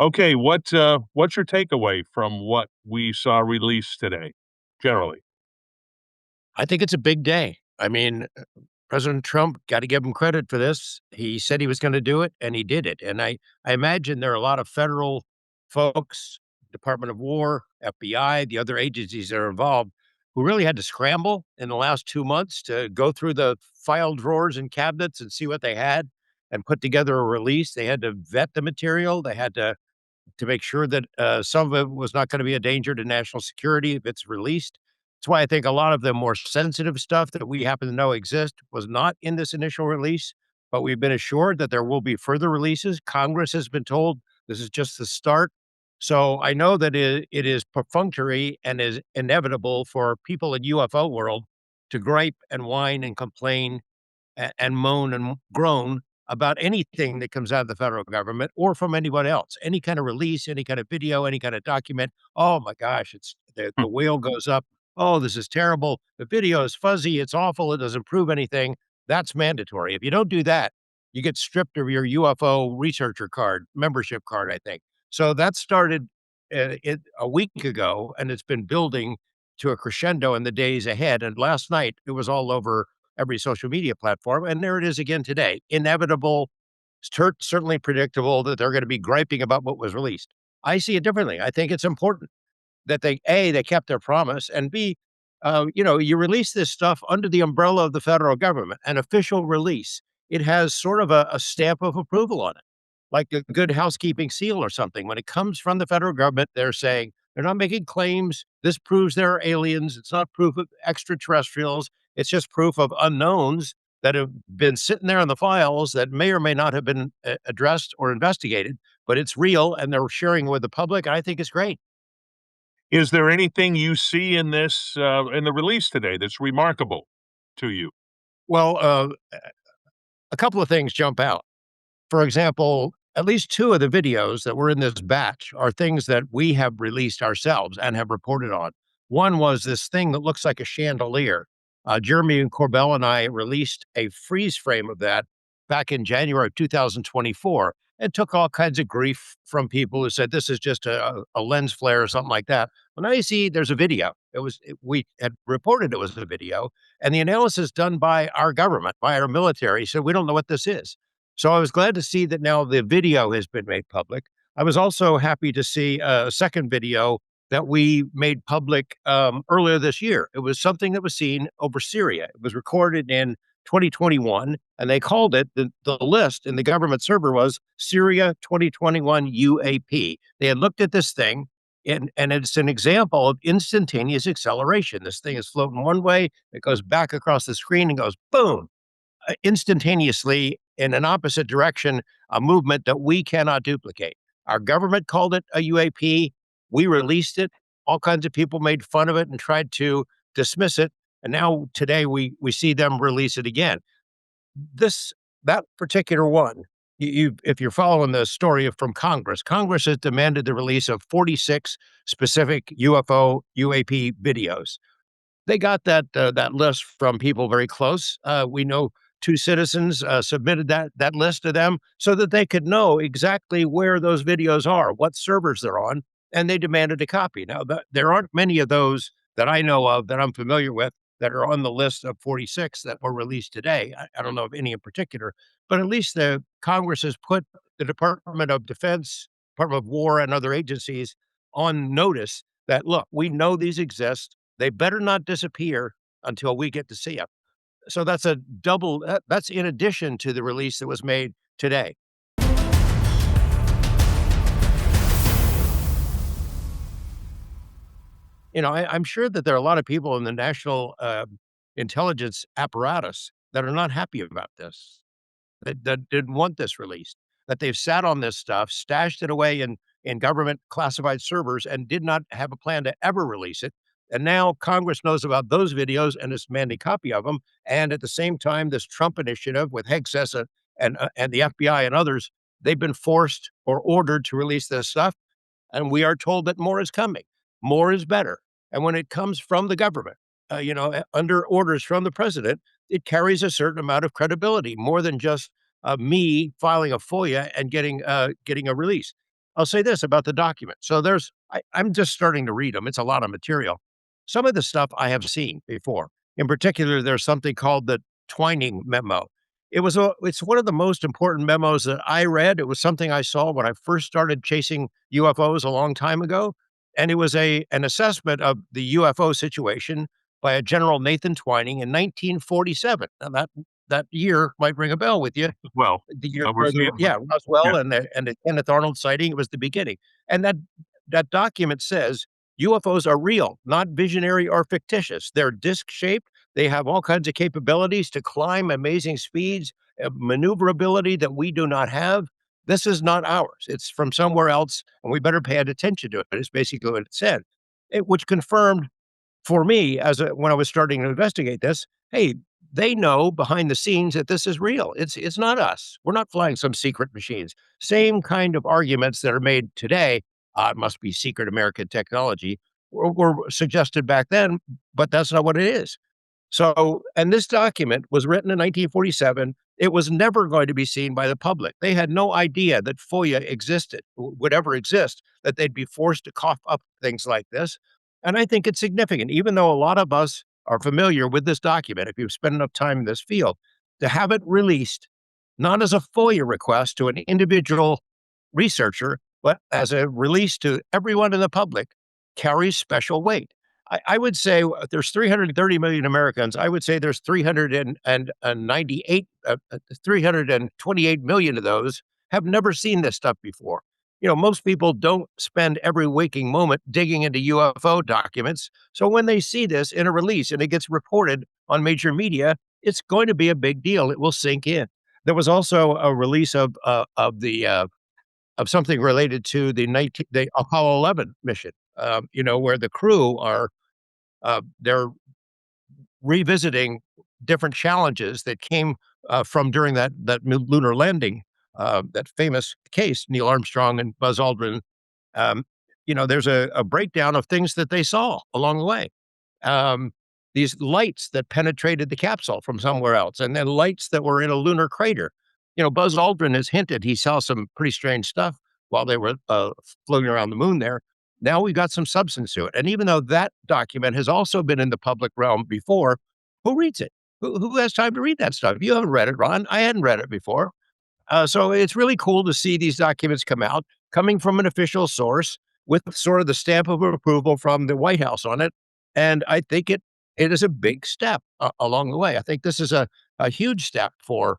Okay, what's your takeaway from what we saw released today, generally? I think it's a big day. I mean, President Trump, got to give him credit for this. He said he was going to do it, and he did it. And I imagine there are a lot of federal folks, Department of War, FBI, the other agencies that are involved, who really had to scramble in the last 2 months to go through the file drawers and cabinets and see what they had and put together a release. They had to vet the material. They had to make sure that some of it was not going to be a danger to national security if it's released. That's why I think a lot of the more sensitive stuff that we happen to know exist was not in this initial release, but we've been assured that there will be further releases. Congress has been told this is just the start. So I know that it is perfunctory and is inevitable for people in UFO world to gripe and whine and complain and moan and groan about anything that comes out of the federal government or from anyone else. Any kind of release, any kind of video, any kind of document. Oh my gosh, it's the whale goes up. Oh, this is terrible. The video is fuzzy. It's awful. It doesn't prove anything. That's mandatory. If you don't do that, you get stripped of your UFO researcher card, membership card, I think. So that started a week ago, and it's been building to a crescendo in the days ahead. And last night, it was all over every social media platform. And there it is again today. Inevitable, certainly predictable that they're going to be griping about what was released. I see it differently. I think it's important that they kept their promise, and B, you release this stuff under the umbrella of the federal government, an official release. It has sort of a stamp of approval on it, like a good housekeeping seal or something. When it comes from the federal government, they're saying they're not making claims. This proves there are aliens. It's not proof of extraterrestrials. It's just proof of unknowns that have been sitting there in the files that may or may not have been addressed or investigated, but it's real and they're sharing it with the public. I think it's great. Is there anything you see in this, in the release today that's remarkable to you? Well, a couple of things jump out. For example, at least two of the videos that were in this batch are things that we have released ourselves and have reported on. One was this thing that looks like a chandelier. Jeremy and Corbell and I released a freeze frame of that back in January of 2024 and took all kinds of grief from people who said this is just a lens flare or something like that. Well, now you see there's a video. We had reported it was a video, and the analysis done by our government, by our military, said we don't know what this is. So I was glad to see that now the video has been made public. I was also happy to see a second video that we made public earlier this year. It was something that was seen over Syria. It was recorded in 2021, and they called it the list in the government server was Syria 2021 UAP. They had looked at this thing, and it's an example of instantaneous acceleration. This thing is floating one way, it goes back across the screen and goes boom, instantaneously in an opposite direction, a movement that we cannot duplicate. Our government called it a UAP. We released it. All kinds of people made fun of it and tried to dismiss it. And now today we see them release it again. That particular one, if you're following the story from Congress, Congress has demanded the release of 46 specific UFO UAP videos. They got that list from people very close. We know two citizens submitted that list to them so that they could know exactly where those videos are, what servers they're on, and they demanded a copy. Now, there aren't many of those that I know of that I'm familiar with that are on the list of 46 that were released today. I don't know of any in particular, but at least the Congress has put the Department of Defense, Department of War, and other agencies on notice that look, we know these exist. They better not disappear until we get to see them. So that's a double, that's in addition to the release that was made today. I'm sure that there are a lot of people in the national intelligence apparatus that are not happy about this, that didn't want this released, that they've sat on this stuff, stashed it away in government classified servers, and did not have a plan to ever release it. And now Congress knows about those videos and is demanding a copy of them. And at the same time, this Trump initiative with Hegseth and the FBI and others, they've been forced or ordered to release this stuff. And we are told that more is coming. More is better. And when it comes from the government, under orders from the president, it carries a certain amount of credibility, more than just me filing a FOIA and getting a release. I'll say this about the document. So I'm just starting to read them. It's a lot of material. Some of the stuff I have seen before. In particular, there's something called the Twining memo. It's one of the most important memos that I read. It was something I saw when I first started chasing UFOs a long time ago, and it was an assessment of the UFO situation by a General Nathan Twining in 1947. Now that year might ring a bell with you. Well, The year we're where seeing Roswell yeah. and the Kenneth Arnold sighting, it was the beginning. And that document says UFOs are real, not visionary or fictitious. They're disc-shaped. They have all kinds of capabilities to climb amazing speeds, maneuverability that we do not have. This is not ours. It's from somewhere else, and we better pay attention to it. It's basically what it said. Which confirmed for me when I was starting to investigate this, hey, they know behind the scenes that this is real. It's not us. We're not flying some secret machines. Same kind of arguments that are made today. It must be secret American technology were suggested back then, but that's not what it is. So, and this document was written in 1947. It was never going to be seen by the public. They had no idea that FOIA existed, would ever exist, that they'd be forced to cough up things like this. And I think it's significant, even though a lot of us are familiar with this document, if you've spent enough time in this field, to have it released, not as a FOIA request to an individual researcher, but as a release to everyone in the public, carries special weight. I would say there's 330 million Americans. I would say there's 328 million of those have never seen this stuff before. Most people don't spend every waking moment digging into UFO documents. So when they see this in a release and it gets reported on major media, it's going to be a big deal. It will sink in. There was also a release of something related to the Apollo 11 mission. Where the crew they're revisiting different challenges that came from during that lunar landing, that famous case, Neil Armstrong and Buzz Aldrin. Um, there's a breakdown of things that they saw along the way. Um, these lights that penetrated the capsule from somewhere else, and then lights that were in a lunar crater. Buzz Aldrin has hinted he saw some pretty strange stuff while they were floating around the moon there. Now we've got some substance to it. And even though that document has also been in the public realm before, who reads it? Who has time to read that stuff? You haven't read it, Ron. I hadn't read it before. So it's really cool to see these documents come out, coming from an official source with sort of the stamp of approval from the White House on it. And I think it is a big step along the way. I think this is a huge step for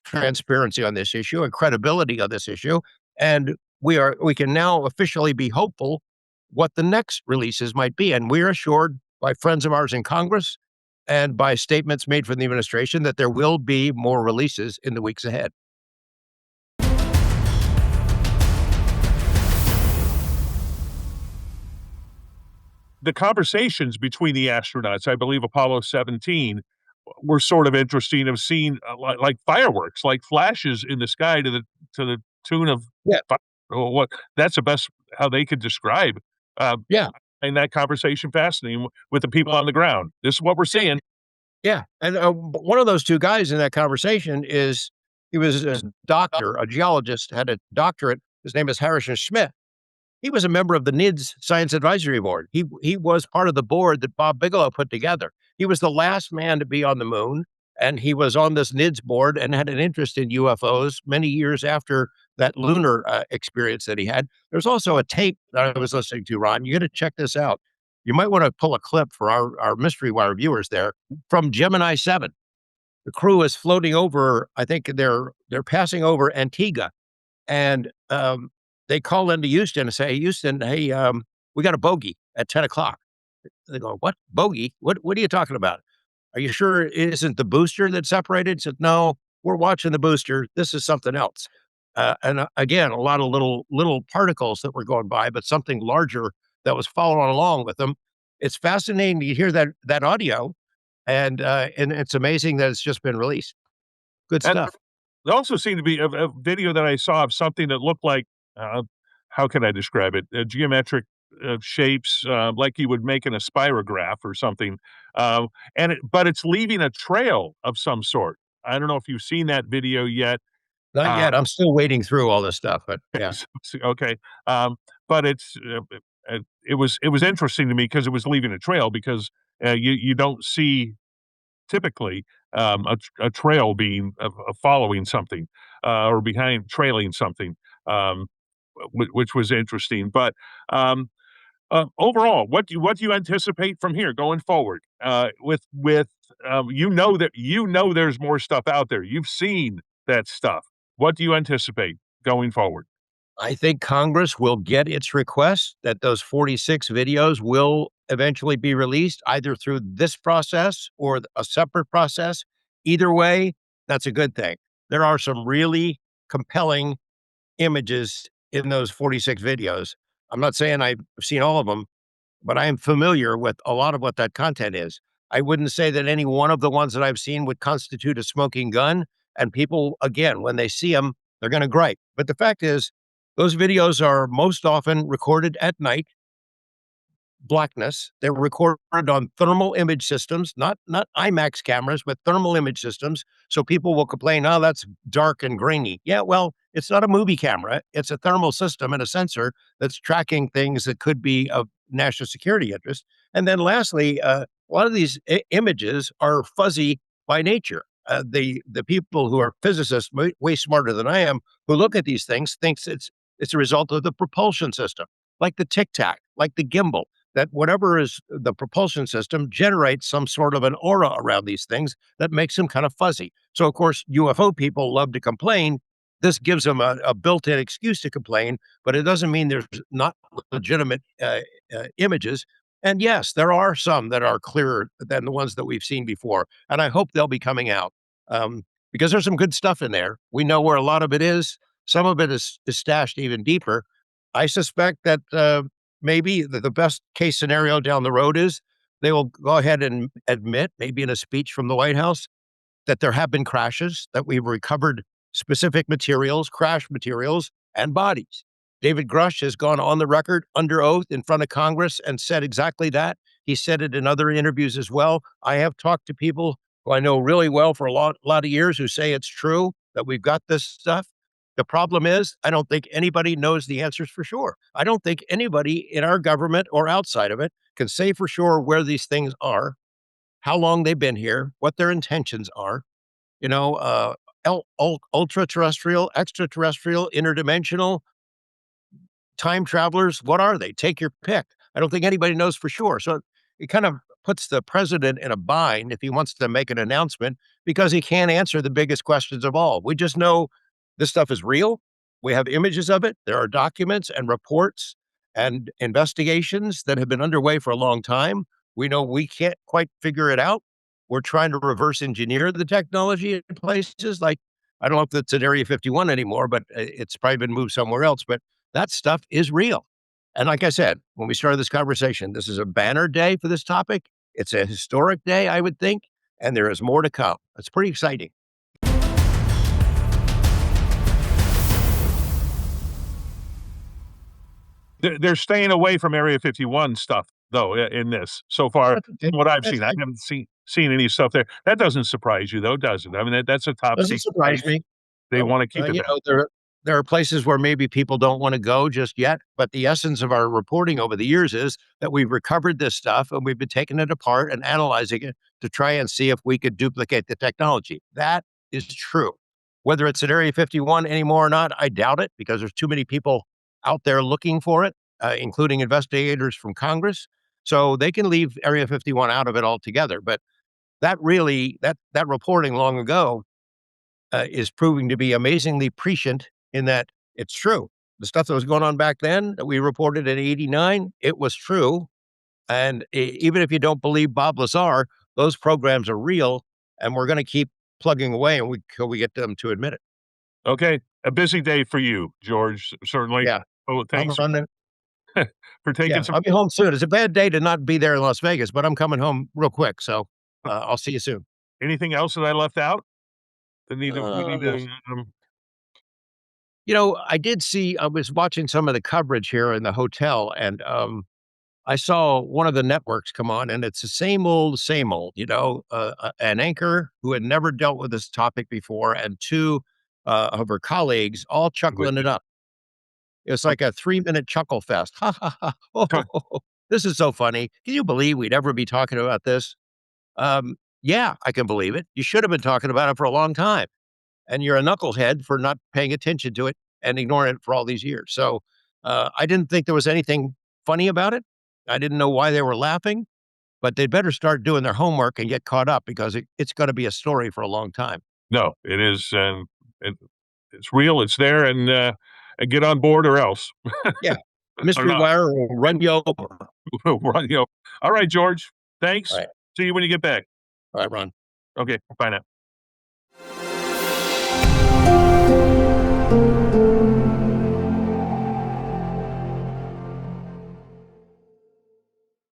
transparency on this issue and credibility on this issue. And we can now officially be hopeful what the next releases might be. And we're assured by friends of ours in Congress and by statements made from the administration that there will be more releases in the weeks ahead. The conversations between the astronauts, I believe Apollo 17, were sort of interesting of seeing, like fireworks, like flashes in the sky to the tune of Yeah. fi oh, what that's the best how they could describe, uh, Yeah. and that conversation fascinating with the people on the ground. This is what we're seeing. Yeah, and, one of those 2 guys in that conversation he was a doctor, a geologist, had a doctorate. His name is Harrison Schmidt. He was a member of the NIDS Science Advisory Board. He was part of the board that Bob Bigelow put together. He was the last man to be on the moon, and he was on this NIDS board and had an interest in UFOs many years after that lunar, experience that he had. There's also a tape that I was listening to, Ron. You gotta check this out. You might wanna pull a clip for our Mystery Wire viewers there from Gemini 7. The crew is floating over, I think they're passing over Antigua, and, they call into Houston and say, "Hey, Houston, hey, we got a bogey at 10 o'clock." They go, "What? Bogey? What are you talking about? Are you sure it isn't the booster that separated?" Said, "No, we're watching the booster. This is something else." Again, a lot of little particles that were going by, but something larger that was following along with them. It's fascinating to hear that audio, and it's amazing that it's just been released. Good And stuff. there also seemed to be a video that I saw of something that looked like, uh, how can I describe it? Geometric, shapes, like you would make in a spirograph or something, but it's leaving a trail of some sort. I don't know if you've seen that video yet. Not Uh, yet. I'm still wading through all this stuff, but yeah. okay, but it was interesting to me because it was leaving a trail because you don't see typically a trail being following something or behind trailing something, um, which was interesting. But overall, what do you anticipate from here going forward? With you know there's more stuff out there. You've seen that stuff. What do you anticipate going forward? I think Congress will get its request that those 46 videos will eventually be released either through this process or a separate process. Either way, that's a good thing. There are some really compelling images in those 46 videos. I'm not saying I've seen all of them, but I am familiar with a lot of what that content is. I wouldn't say that any one of the ones that I've seen would constitute a smoking gun. And people, again, when they see them, they're going to gripe. But the fact is, those videos are most often recorded at night, blackness. They're recorded on thermal image systems, not IMAX cameras, but thermal image systems. So people will complain, "Oh, that's dark and grainy." Yeah, well, it's not a movie camera. It's a thermal system and a sensor that's tracking things that could be of national security interest. And then lastly, a lot of these images are fuzzy by nature. The people who are physicists, way smarter than I am, who look at these things, thinks it's a result of the propulsion system, like the Tic Tac, like the gimbal, that whatever is the propulsion system generates some sort of an aura around these things that makes them kind of fuzzy. So, of course, UFO people love to complain. This gives them a built in excuse to complain, but it doesn't mean there's not legitimate images. And yes, there are some that are clearer than the ones that we've seen before. And I hope they'll be coming out um, because there's some good stuff in there. We know where a lot of it is. Some of it is stashed even deeper. I suspect that maybe the best case scenario down the road is they will go ahead and admit, maybe in a speech from the White House, that there have been crashes, that we've recovered specific materials, crash materials, and bodies. David Grush has gone on the record under oath in front of Congress and said exactly that. He said it in other interviews as well. I have talked to people who I know really well for a lot of years who say it's true that we've got this stuff. The problem is, I don't think anybody knows the answers for sure. I don't think anybody in our government or outside of it can say for sure where these things are, how long they've been here, what their intentions are. You know, ultra terrestrial, extraterrestrial, interdimensional, time travelers. What are they? Take your pick. I don't think anybody knows for sure. So it kind of puts the president in a bind if he wants to make an announcement because he can't answer the biggest questions of all. We just know this stuff is real. We have images of it. There are documents and reports and investigations that have been underway for a long time. We know we can't quite figure it out. We're trying to reverse engineer the technology in places like, I don't know if it's at Area 51 anymore, but it's probably been moved somewhere else. But that stuff is real. And like I said, when we started this conversation, this is a banner day for this topic. It's a historic day, I would think, and there is more to come. It's pretty exciting. They're staying away from Area 51 stuff, though, in this so far. That's okay. From what I've That's seen, I fine. haven't seen any stuff there. That doesn't surprise you, though, does it? I mean, that's a top Doesn't secret surprise place. me. They No, want to keep it that. there are places where maybe people don't want to go just yet, but the essence of our reporting over the years is that we've recovered this stuff and we've been taking it apart and analyzing it to try and see if we could duplicate the technology. That is true. Whether it's at Area 51 anymore or not, I doubt it because there's too many people out there looking for it, including investigators from Congress. So they can leave Area 51 out of it altogether. But that reporting long ago is proving to be amazingly prescient in that it's true. The stuff that was going on back then that we reported in '89, it was true. And even if you don't believe Bob Lazar, those programs are real, and we're going to keep plugging away until we get them to admit it. Okay, a busy day for you, George. Certainly. Yeah, Oh, I'm thanks running. for taking Yeah, some. I'll be home soon. It's a bad day to not be there in Las Vegas, but I'm coming home real quick. So I'll see you soon. Anything else that I left out that we need Uh, to. I did see. I was watching some of the coverage here in the hotel, and I saw one of the networks come on, and it's the same old, an anchor who had never dealt with this topic before, and two, of her colleagues, all With chuckling it up. It's like a 3-minute chuckle fest. Ha ha ha! Oh, ho, talk ho, ho. This is so funny. Can you believe we'd ever be talking about this? Yeah, I can believe it. You should have been talking about it for a long time, and you're a knucklehead for not paying attention to it and ignoring it for all these years. So I didn't think there was anything funny about it. I didn't know why they were laughing, but they'd better start doing their homework and get caught up because it's going to be a story for a long time. no, it is, and it, it's real. It's there, and get on board or else Yeah, or mystery not. wire will run you over. Right, all right, George. All Thanks. right, See you when you get back. all right, Ron. Okay, bye now.